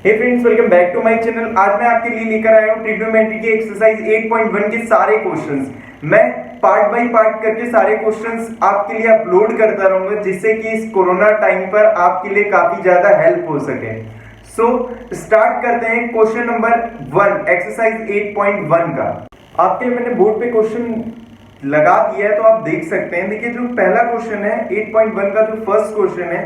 Hey friends, welcome back to my channel. आज मैं आपके लिए लेकर आया हूँ ट्रिग्नोमेट्री की एक्सरसाइज 8.1 के सारे क्वेश्चंस। मैं पार्ट बाय पार्ट करके सारे क्वेश्चंस आपके लिए अपलोड करता रहूंगा, जिससे कि इस कोरोना टाइम पर आपके लिए काफी ज्यादा हेल्प हो सके। सो स्टार्ट करते हैं क्वेश्चन नंबर 1 एक्सरसाइज 8.1 का। आपके लिए मैंने बोर्ड पे क्वेश्चन लगा दिया है, तो आप देख सकते हैं। देखिए, जो पहला क्वेश्चन है 8.1 का, जो फर्स्ट क्वेश्चन है,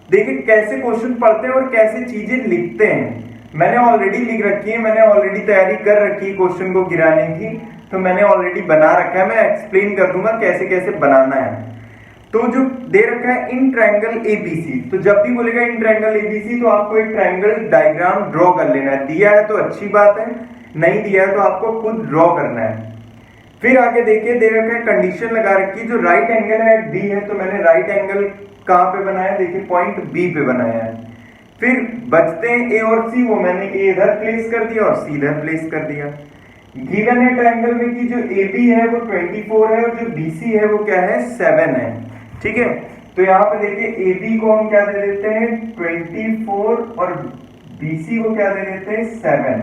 देखिए कैसे क्वेश्चन पढ़ते हैं और कैसे चीजें लिखते हैं। मैंने ऑलरेडी लिख रखी है, मैंने ऑलरेडी तैयारी कर रखी है क्वेश्चन को गिराने की, तो मैंने ऑलरेडी बना रखा है। मैं एक्सप्लेन कर दूंगा कैसे कैसे बनाना है। तो जो दे रखा है इन ट्रायंगल एबीसी, तो जब भी बोलेगा इन ट्रायंगल एबीसी तो आपको एक ट्रायंगल डायग्राम ड्रॉ कर लेना है। दिया है तो अच्छी बात है, नहीं दिया है तो आपको खुद ड्रॉ करना है। फिर आगे देखिए, दे रखा है कंडीशन लगा रखी है, जो राइट एंगल है बी है, तो मैंने राइट एंगल कहां पे बनाया, देखिए पॉइंट बी पे बनाया है। फिर बचते हैं ए और सी, वो मैंने ए इधर प्लेस कर दिया और सी इधर प्लेस कर दिया। गिवन है ट्रायंगल में कि जो ए बी है वो 24 है और जो बी सी है वो क्या है, 7 है। ठीक है, तो यहाँ पे देखिए ए बी को हम क्या दे देते हैं 24 और बी सी को क्या दे देते हैं 7।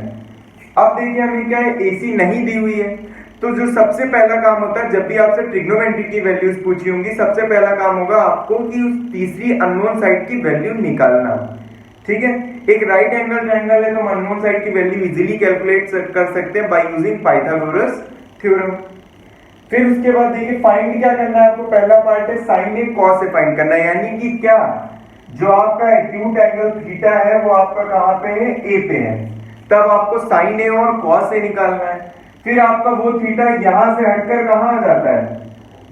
अब देखिए हमें क्या है, ए सी नहीं दी हुई है, तो जो सबसे पहला काम होता है, जब भी आपसे ट्रिग्नोमेट्री की वैल्यूज पूछी होंगी, सबसे पहला काम होगा आपको कि उस तीसरी अननोन साइड की वैल्यू निकालना। ठीक है, एक राइट एंगल ट्रायंगल है तो हम अननोन साइड की वैल्यू इजीली कैलकुलेट कर सकते हैं बाय यूजिंग पाइथागोरस थ्योरम। फिर उसके बाद देखिए फाइंड क्या करना है आपको। पहला पार्ट है sign A cos A find करना है, यानी कि क्या, जो आपका एक्यूट एंगल थीटा है वो आपका कहां पे है, ए पे है, तब आपको साइन ए और कॉस ए निकालना है। फिर आपका वो थीटा यहां से हटकर कहां आ जाता है,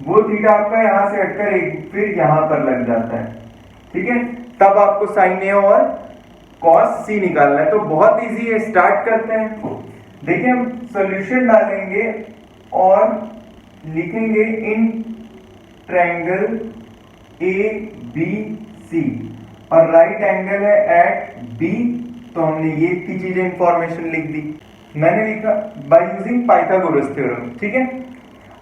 वो थीटा आपका यहां से हटकर एक फिर यहां पर लग जाता है। ठीक है, तब आपको साइन ए और कॉस सी निकालना है। तो बहुत इजी है, स्टार्ट करते हैं। देखिए हम सॉल्यूशन डालेंगे और लिखेंगे in triangle A B C और राइट एंगल है एट बी, तो हमने ये इतनी चीजें इंफॉर्मेशन लिख दी। मैंने लिखा बाय यूजिंग पाइथागोरस थ्योरम। ठीक है,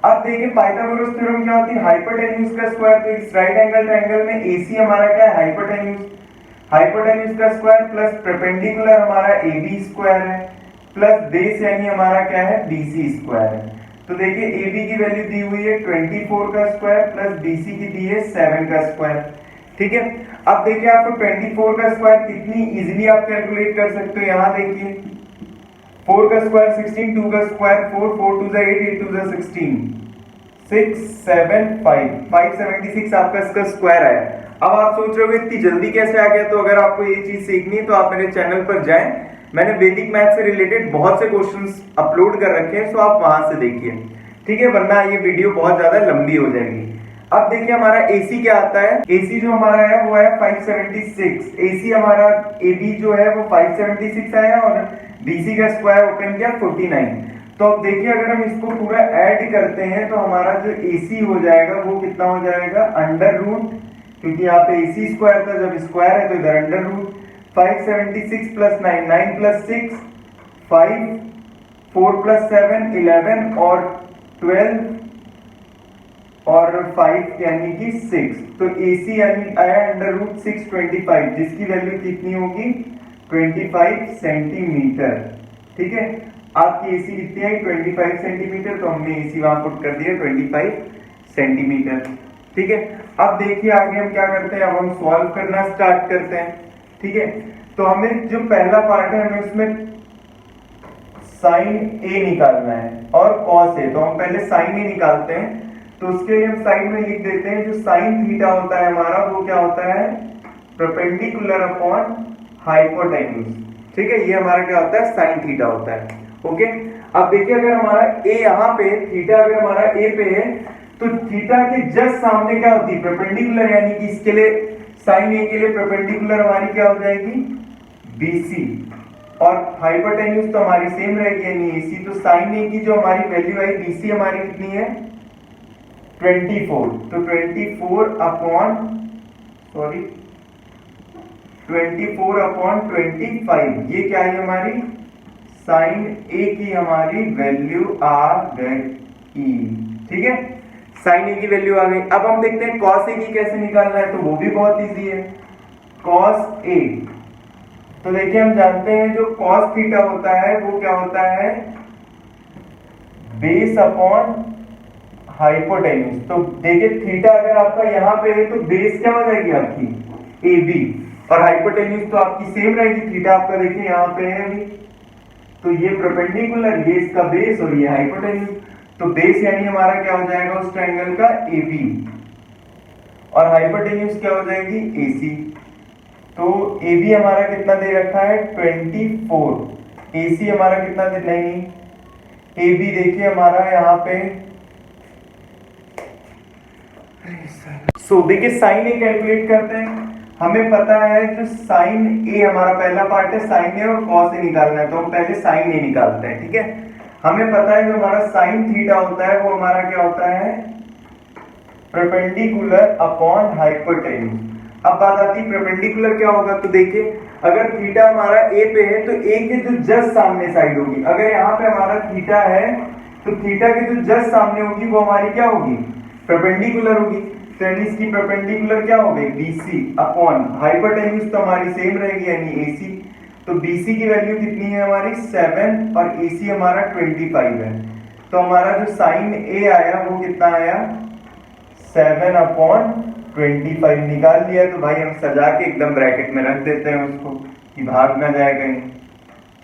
अब देखिए पाइथागोरस थ्योरम क्या होती है, हाइपोटेन्यूज का स्क्वायर। तो इस राइट एंगल ट्रायंगल में एसी हमारा क्या है, हाइपोटेन्यूज, हाइपोटेन्यूज का स्क्वायर प्लस परपेंडिकुलर हमारा एबी स्क्वायर है, प्लस बेस यानी हमारा क्या है, बीसी स्क्वायर है। तो देखिए एबी की वैल्यू दी हुई है 24 का स्क्वायर प्लस बीसी की दी है 7 का स्क्वायर। ठीक है, अब देखिए आपको 24 का स्क्वायर कितनी इजीली आप कैलकुलेट कर सकते हो। यहां देखिए 4 का स्क्वायर 16, 2 का स्क्वायर 4, 4 2 8, 8 2 16, 6 7 5, 576 आपका इसका स्क्वायर आया। अब आप सोच रहे हो इतनी जल्दी कैसे आ गया, तो अगर आपको ये चीज सीखनी है तो आप मेरे चैनल पर जाएं, मैंने वैदिक मैथ से रिलेटेड बहुत से क्वेश्चंस अपलोड कर रखे हैं, सो आप वहां से देखिए। ठीक है, वरना ये वीडियो बहुत ज्यादा लंबी हो जाएगी। अब देखिए हमारा AC क्या आता है, AC जो हमारा है वो है 576। AC हमारा AB जो है वो 576 आया और BC का स्क्वायर ओपन किया 49। तो अब देखिए अगर हम इसको पूरा ऐड करते हैं तो हमारा जो AC हो जाएगा वो कितना हो जाएगा, अंडर रूट, क्योंकि यहाँ पे AC स्क्वायर था, जब स्क्वायर है तो इधर under root. 576 plus 9, 9 plus 6 5, 4 plus 7 11 और 12 और 5 यानी कि 6। तो AC यानी आया अंडर रूट 625, जिसकी वैल्यू कितनी होगी 25 सेंटीमीटर। ठीक है, आपकी AC कितनी आई 25 सेंटीमीटर, तो हमने AC वहां पुट कर दिया 25 सेंटीमीटर। ठीक है, अब देखिए आगे हम क्या करते हैं, अब हम सॉल्व करना स्टार्ट करते हैं। ठीक है, तो हमें जो पहला पार्ट है हमें उसमें साइन ए निकालना है और कॉस ए, तो हम पहले साइन ए निकालते हैं। तो उसके लिए हम साइन में लिख देते हैं, जो साइन थीटा होता है हमारा वो क्या होता है, परपेंडिकुलर अपॉन हाइपोटेन्यूज। ठीक है, ये हमारा क्या होता है, साइन थीटा होता है। ओके, अब देखिए अगर हमारा ए यहाँ पे, थीटा अगर हमारा ए पे है, तो थीटा के जस्ट सामने क्या होती है, परपेंडिकुलर, यानी कि इसके लिए साइन ए के लिए परपेंडिकुलर हमारी क्या हो जाएगी, बीसी, और हाइपोटेन्यूज तो हमारी सेम रहेगी यानी एसी। तो साइन ए की जो हमारी वैल्यू आई बीसी हमारी कितनी है 24, तो 24 अपॉन 25, ये क्या है हमारी साइन ए की हमारी वैल्यू आ गई। ठीक है, साइन ए की वैल्यू आ गई। अब हम देखते हैं कॉस ए की कैसे निकालना है, तो वो भी बहुत इजी है। कॉस ए तो देखिए हम जानते हैं जो cos थीटा होता है वो क्या होता है, बेस अपॉन हाइपोटेन्यूज। तो देखिए थीटा अगर आपका यहाँ पे है तो बेस क्या हो जाएगी आपकी ए बी, और हाइपोटेन्यूज तो आपकी सेम रहेगी, थीटा आपका देखिए यहाँ पे है अभी, तो ये परपेंडिकुलर, ये इसका बेस और ये हाइपोटेन्यूज, तो बेस यानी हमारा क्या हो जाएगा उस ट्रायंगल का ए बी, और हाइपोटेन्यूज क्या हो जाएगी ए सी। तो ए बी हमारा कितना दे रखा है 24, ए सी हमारा कितना दे, नहीं ए बी देखिए हमारा यहाँ पे, देखिए साइन ए कैलकुलेट करते हैं। हमें पता है जो साइन ए हमारा पहला पार्ट है साइन ए और कॉस ए निकालना है, तो हम पहले साइन ए निकालते हैं, ठीक है। हमें पता है जो हमारा साइन थीटा होता है वो हमारा क्या होता है, परपेंडिकुलर अपॉन हाइपोटेन्यूज। अब बात आती है परपेंडिकुलर क्या होगा, तो देखिए अगर थीटा हमारा ए पे है तो ए के जो जस्ट सामने साइड होगी, अगर यहाँ पे हमारा थीटा है तो थीटा के जो जस्ट सामने होगी वो हमारी क्या होगी, परपेंडिकुलर होगी। तो यानी इसकी परपेंडिकुलर क्या हो गई BC अपॉन हाइपोटेन्यूज तो हमारी सेम रहेगी यानी AC। तो BC की वैल्यू कितनी है हमारी 7 और AC हमारा 25 है। तो हमारा जो साइन A आया वो कितना आया 7 अपॉन 25 निकाल लिया। तो भाई हम सजा के एकदम ब्रैकेट में रख देते हैं उसको कि भाग ना जाए कहीं,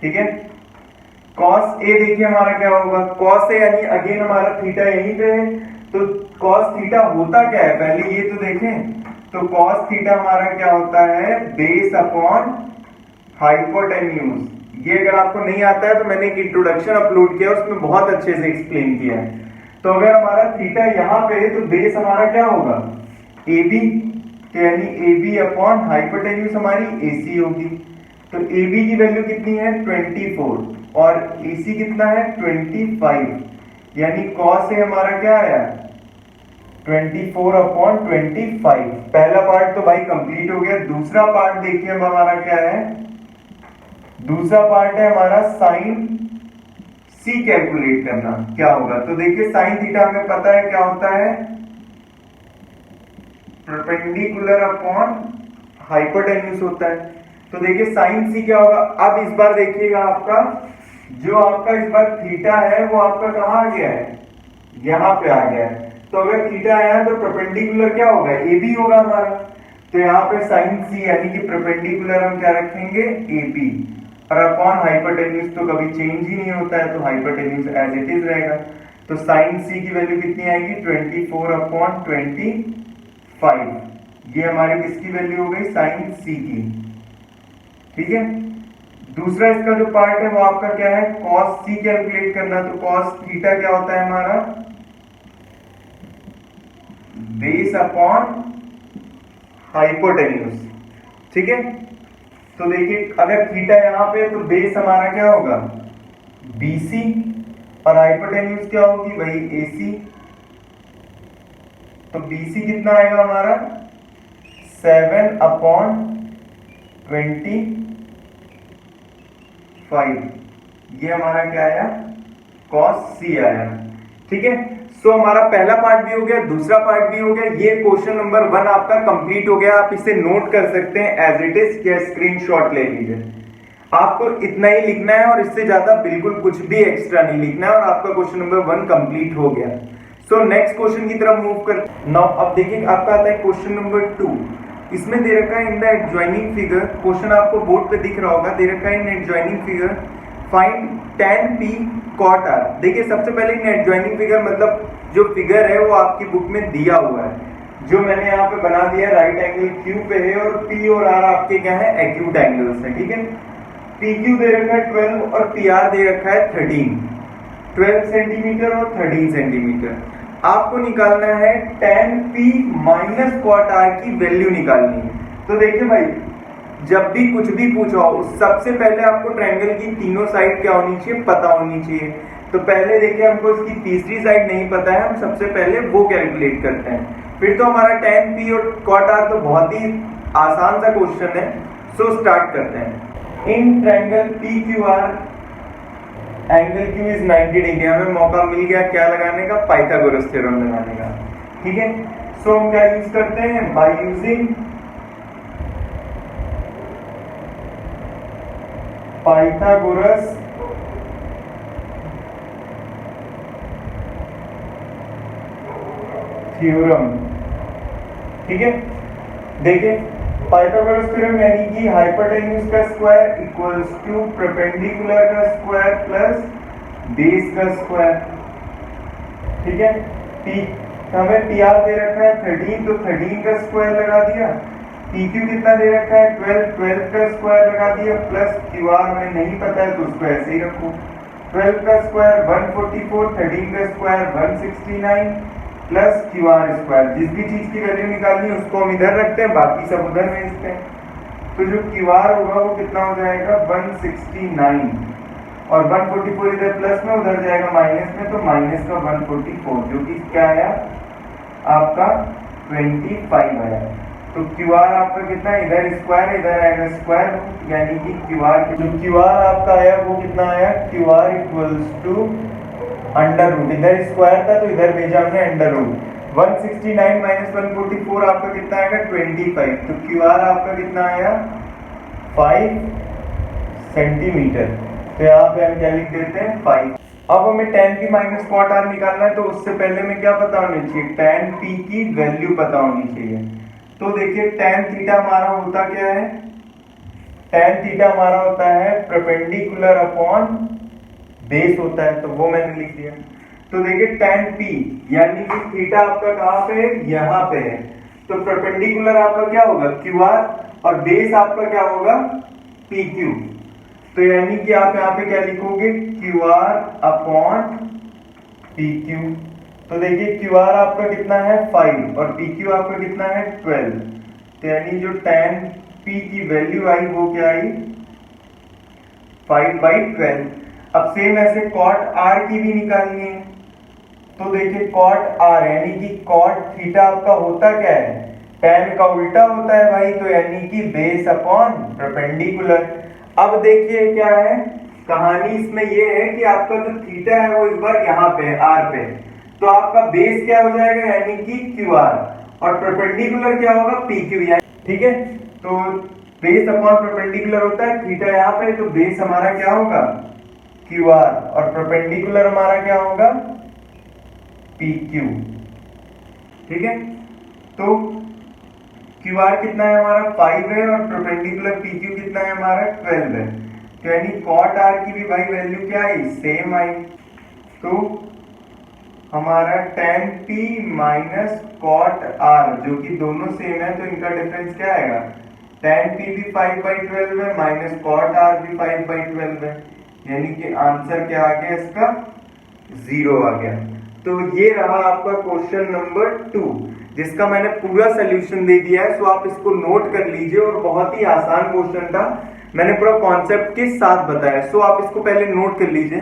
ठीक है। cos A देखिए हमारा क्या होगा, cos A यानी अगेन हमारा थीटा यहीं पे है, तो cos थीटा होता क्या है पहले ये तो देखें। तो cos थीटा हमारा क्या होता है बेस अपॉन हाइपोटेन्यूज। ये अगर आपको नहीं आता है तो मैंने एक इंट्रोडक्शन अपलोड किया उसमें बहुत अच्छे से एक्सप्लेन किया है। तो अगर हमारा थीटा यहाँ पे है तो बेस हमारा क्या होगा AB, तो यानी AB अपॉन हाइपोटेन्यूज हमारी AC होगी। तो AB की वैल्यू कितनी है 24 और AC कितना है 25, यानी cos A हमारा क्या आया 24 अपॉन 25। पहला पार्ट तो भाई कंप्लीट हो गया। दूसरा पार्ट देखिए अब हमारा क्या है, दूसरा पार्ट है हमारा साइन C कैलकुलेट करना क्या होगा। तो देखिए साइन थीटा हमें पता है क्या होता है परपेंडिकुलर अपॉन हाइपोटेन्यूज होता है। तो देखिए साइन C क्या होगा। अब इस बार देखिएगा आपका जो आपका इस बार थीटा है वो आपका कहां आ गया है, यहां पे आ गया है। तो अगर थीटा आया है तो परपेंडिकुलर क्या होगा AB होगा हमारा। तो यहाँ पे साइन C यानी कि परपेंडिकुलर हम क्या रखेंगे AB, और अपॉन हाइपोटेन्यूज तो कभी चेंज ही नहीं होता है तो हाइपोटेन्यूज एज इट इज रहेगा। तो साइन C की वैल्यू कितनी आएगी 24 अपॉन 25। ये हमारी किसकी वैल्यू हो गई साइन C की, ठीक है। दूसरा इसका जो पार्ट है वो आपका क्या है cos C कैलकुलेट करना। तो cos थीटा क्या होता है हमारा बेस अपॉन हाइपोटेन्यूज, ठीक है। तो देखिए अगर थीटा यहां पे तो बेस हमारा क्या होगा BC और हाइपोटेन्यूज क्या होगी वही AC। तो BC कितना आएगा हमारा 7 अपॉन 25। ये हमारा क्या आया cos C आया, ठीक है। सो हमारा पहला पार्ट भी हो गया, दूसरा पार्ट भी हो गया। ये क्वेश्चन नंबर 1 आपका कंप्लीट हो गया। आप इसे नोट कर सकते हैं एज इट इज या स्क्रीनशॉट ले लीजिए। आपको इतना ही लिखना है और इससे ज्यादा बिल्कुल कुछ भी एक्स्ट्रा नहीं लिखना है और आपका क्वेश्चन नंबर 1 कंप्लीट हो गया। सो नेक्स्ट क्वेश्चन की तरफ मूव कर नाउ। अब देखिए आपका आता है क्वेश्चन नंबर 2। इसमें दे रखा है in the adjoining figure, question आपको बोर्ड पे दिख रहा होगा, दे रखा है in adjoining figure find tan P cot R। देखिए सबसे पहले इन एडजॉइनिंग फिगर मतलब जो फिगर है वो आपकी बुक में दिया हुआ है, जो मैंने यहाँ पे बना दिया राइट एंगल Q पे है और P और R आपके क्या है एक्यूट एंगल्स है, ठीक है। PQ दे रखा है 12 और PR दे रखा है 13, 12 सेंटीमीटर और 13 सेंटीमीटर। आपको निकालना है tan P minus cot R की वैल्यू निकालनी है। तो देखिए भाई जब भी कुछ भी पूछा हो सबसे पहले आपको ट्रायंगल की तीनों साइड क्या होनी चाहिए पता होनी चाहिए। तो पहले देखिए हमको इसकी तीसरी साइड नहीं पता है, हम सबसे पहले वो कैलकुलेट करते हैं। फिर तो हमारा tan P और cot R तो बहुत ही आसान सा क्वेश्चन है। सो स्टार्ट करते हैं। In triangle PQR angle Q is 90 degree. हमें मौका मिल गया क्या लगाने का, पाइथागोरस थ्योरम लगाने का, ठीक है। सो हम क्या यूज करते हैं बाय यूजिंग पाइथागोरस थ्योरम। ठीक है, देखिए पाइथागोरस थ्योरम यानी कि हाइपोटेन्यूज का स्क्वायर इक्वल्स टू परपेंडिकुलर का स्क्वायर प्लस बेस का स्क्वायर। ठीक है, पी हमें पी आर दे रखा है 13, तो 13 का स्क्वायर लगा दिया। पी क्यू कितना दे रखा है 12, 12 का स्क्वायर लगा दिया प्लस क्यू आर हमें नहीं पता है तो उसको ऐसे ही रखो। 12 का स्क्वायर 144, 13 का square 169 plus Q R square. जिस भी चीज की वैल्यू निकालनी है उसको हम इधर रखते हैं, बाकी सब उधर भेजते हैं। तो जो क्यू आर होगा वो कितना हो जाएगा 169 और 144 इधर प्लस में उधर जाएगा माइनस में, तो माइनस का 144 जो कि क्या आया आपका 25 आया। तो क्यू आर आपका कितना इधर स्क्वायर इधर आएगा स्क्वायर, यानी कि क्यू आर जो क्यू आर आपका आया वो कितना आया Q R equals to under root, इधर स्क्वायर था तो इधर भेजा हमने अंडर रूट। 169 माइनस 144 आपका कितना आएगा 25, तो क्यू आर आपका कितना आया 5 सेंटीमीटर। तो यहाँ पे हम क्या लिख देते हैं 5। अब हमें tan p minus cot r निकालना है, तो उससे पहले में क्या पता होनी चाहिए tan p की वैल्यू पता होनी चाहिए। तो देखिए tan थीटा हमारा होता क्या है, tan थीटा हमारा होता है परपेंडिकुलर अपॉन बेस होता है, तो वो मैंने लिख दिया। तो देखिए tan p यानी कि थीटा आपका कहाँ पे है यहाँ पे है, तो परपेंडिकुलर आपका क्या होगा क्यू आर और बेस आपका क्या होगा पी क्यू। तो यानी कि आप यहाँ पे क्या लिखोगे Q R upon P Q. तो देखिए क्यू आर आपका कितना है 5 और पी क्यू आपका कितना है 12, तो यानी जो tan p की वैल्यू आई वो क्या आई 5/12। अब सेम ऐसे cot r की भी निकालनी है, तो देखिए cot r यानी कि cot थीटा आपका होता क्या है tan का उल्टा होता है भाई, तो यानी कि बेस अपॉन परपेंडिकुलर। अब देखिए क्या है कहानी इसमें ये है कि आपका जो थीटा है वो इस बार यहाँ पे है r पे, तो आपका बेस क्या हो जाएगा यानी कि क्यू आर और परपेंडिकुलर क्या होगा पी क्यू। ठीक है, तो बेस अपॉन परपेंडिकुलर होता है थीटा यहाँ पे, तो बेस हमारा क्या होगा क्यू आर और परपेंडिकुलर हमारा क्या होगा पी क्यू। ठीक है, तो क्यू आर कितना है हमारा 5 है और परपेंडिकुलर पी क्यू कितना है हमारा 12 है, तो यानी कॉट आर की भी भाई वैल्यू क्या आई सेम आई। तो हमारा tan p minus cot r जो कि दोनों सेम है, तो इनका डिफरेंस क्या आएगा tan p भी 5/12 है माइनस कॉट r भी 5/12 है, यानी कि आंसर क्या आ गया इसका 0 आ गया। तो ये रहा आपका क्वेश्चन नंबर 2 जिसका मैंने पूरा सोल्यूशन दे दिया है, सो आप इसको नोट कर लीजिए और बहुत ही आसान क्वेश्चन था, मैंने पूरा कॉन्सेप्ट के साथ बताया, सो आप इसको पहले नोट कर लीजिए।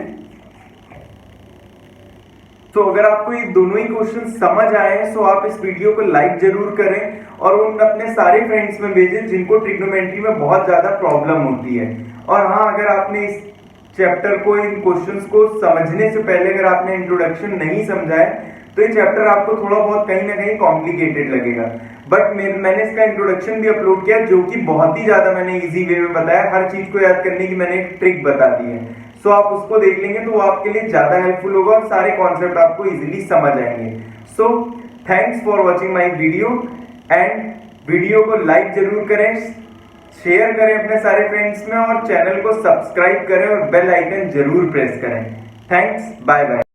तो अगर आपको ये दोनों ही क्वेश्चन समझ आए हैं तो आप इस वीडियो को लाइक जरूर करें और उन अपने सारे फ्रेंड्स में भेजें जिनको ट्रिग्नोमेट्री में बहुत ज्यादा प्रॉब्लम होती है। और हाँ, अगर आपने इस चैप्टर को इन क्वेश्चंस को समझने से पहले अगर आपने इंट्रोडक्शन नहीं समझा है तो ये चैप्टर आपको थोड़ा बहुत कहीं ना कहीं कॉम्प्लिकेटेड लगेगा, बट मैंने इसका इंट्रोडक्शन भी अपलोड किया जो कि बहुत ही ज्यादा मैंने इजी वे में बताया, हर चीज को याद करने की मैंने एक ट्रिक बता दी है। सो आप उसको देख लेंगे तो वो आपके लिए ज्यादा हेल्पफुल होगा और सारे कॉन्सेप्ट आपको इजीली समझ आएंगे। So thanks for watching my video and video को लाइक जरूर करें, शेयर करें अपने सारे फ्रेंड्स में और चैनल को सब्सक्राइब करें और बेल आइकन जरूर प्रेस करें। Thanks, bye bye.